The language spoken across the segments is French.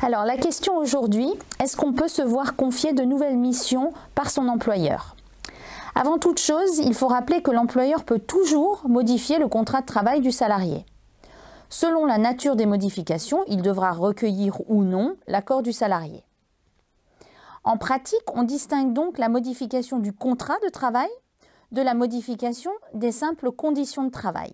Alors la question aujourd'hui, est-ce qu'on peut se voir confier de nouvelles missions par son employeur? Avant toute chose, il faut rappeler que l'employeur peut toujours modifier le contrat de travail du salarié. Selon la nature des modifications, il devra recueillir ou non l'accord du salarié. En pratique, on distingue donc la modification du contrat de travail de la modification des simples conditions de travail.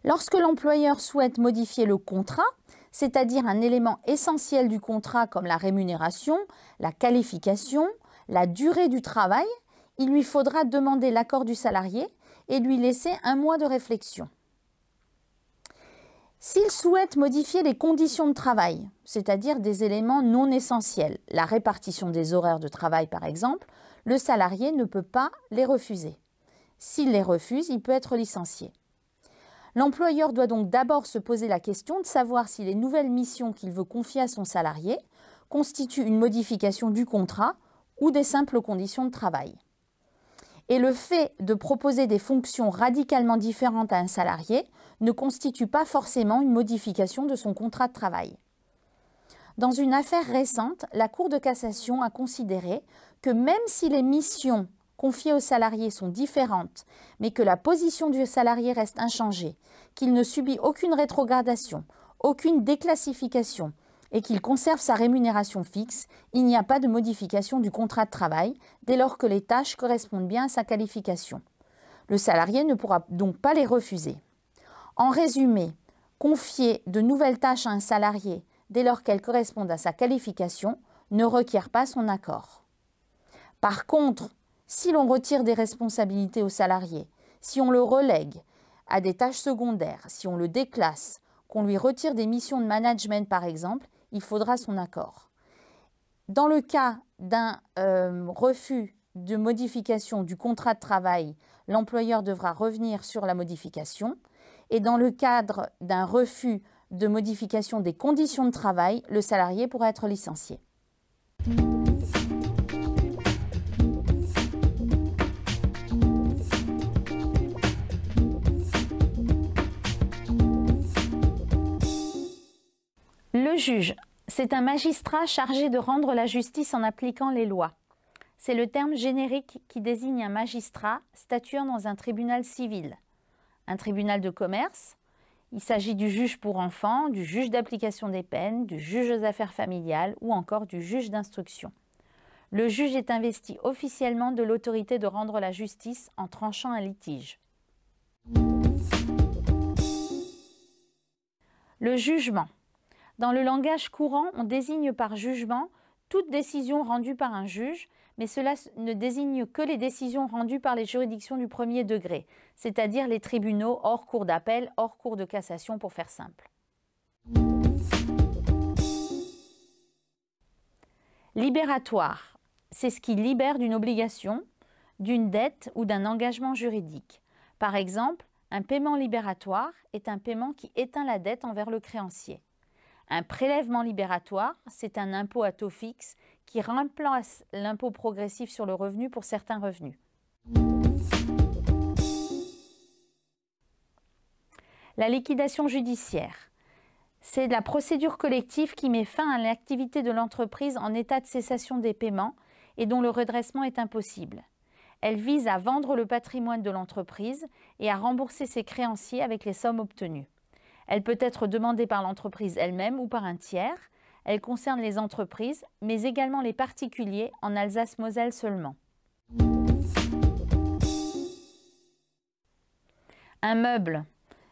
Lorsque l'employeur souhaite modifier le contrat, c'est-à-dire un élément essentiel du contrat comme la rémunération, la qualification, la durée du travail, il lui faudra demander l'accord du salarié et lui laisser 1 mois de réflexion. S'il souhaite modifier les conditions de travail, c'est-à-dire des éléments non essentiels, la répartition des horaires de travail par exemple, le salarié ne peut pas les refuser. S'il les refuse, il peut être licencié. L'employeur doit donc d'abord se poser la question de savoir si les nouvelles missions qu'il veut confier à son salarié constituent une modification du contrat ou des simples conditions de travail. Et le fait de proposer des fonctions radicalement différentes à un salarié ne constitue pas forcément une modification de son contrat de travail. Dans une affaire récente, la Cour de cassation a considéré que même si les missions confiées aux salariés sont différentes, mais que la position du salarié reste inchangée, qu'il ne subit aucune rétrogradation, aucune déclassification et qu'il conserve sa rémunération fixe, il n'y a pas de modification du contrat de travail dès lors que les tâches correspondent bien à sa qualification. Le salarié ne pourra donc pas les refuser. En résumé, confier de nouvelles tâches à un salarié dès lors qu'elles correspondent à sa qualification ne requiert pas son accord. Par contre, si l'on retire des responsabilités au salarié, si on le relègue à des tâches secondaires, si on le déclasse, qu'on lui retire des missions de management par exemple, il faudra son accord. Dans le cas d'un refus de modification du contrat de travail, l'employeur devra revenir sur la modification. Et dans le cadre d'un refus de modification des conditions de travail, le salarié pourra être licencié. Le juge, c'est un magistrat chargé de rendre la justice en appliquant les lois. C'est le terme générique qui désigne un magistrat statuant dans un tribunal civil. Un tribunal de commerce, il s'agit du juge pour enfants, du juge d'application des peines, du juge aux affaires familiales ou encore du juge d'instruction. Le juge est investi officiellement de l'autorité de rendre la justice en tranchant un litige. Le jugement. Dans le langage courant, on désigne par jugement toute décision rendue par un juge, mais cela ne désigne que les décisions rendues par les juridictions du premier degré, c'est-à-dire les tribunaux hors cour d'appel, hors cour de cassation pour faire simple. Libératoire, c'est ce qui libère d'une obligation, d'une dette ou d'un engagement juridique. Par exemple, un paiement libératoire est un paiement qui éteint la dette envers le créancier. Un prélèvement libératoire, c'est un impôt à taux fixe qui remplace l'impôt progressif sur le revenu pour certains revenus. La liquidation judiciaire, c'est la procédure collective qui met fin à l'activité de l'entreprise en état de cessation des paiements et dont le redressement est impossible. Elle vise à vendre le patrimoine de l'entreprise et à rembourser ses créanciers avec les sommes obtenues. Elle peut être demandée par l'entreprise elle-même ou par un tiers. Elle concerne les entreprises, mais également les particuliers en Alsace-Moselle seulement. Un meuble,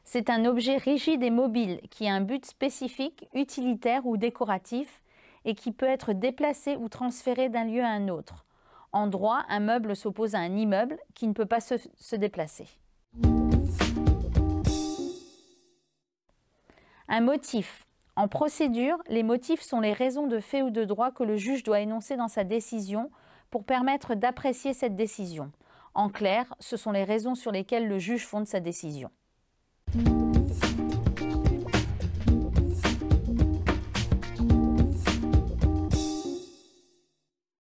c'est un objet rigide et mobile qui a un but spécifique, utilitaire ou décoratif et qui peut être déplacé ou transféré d'un lieu à un autre. En droit, un meuble s'oppose à un immeuble qui ne peut pas se déplacer. Un motif. En procédure, les motifs sont les raisons de fait ou de droit que le juge doit énoncer dans sa décision pour permettre d'apprécier cette décision. En clair, ce sont les raisons sur lesquelles le juge fonde sa décision.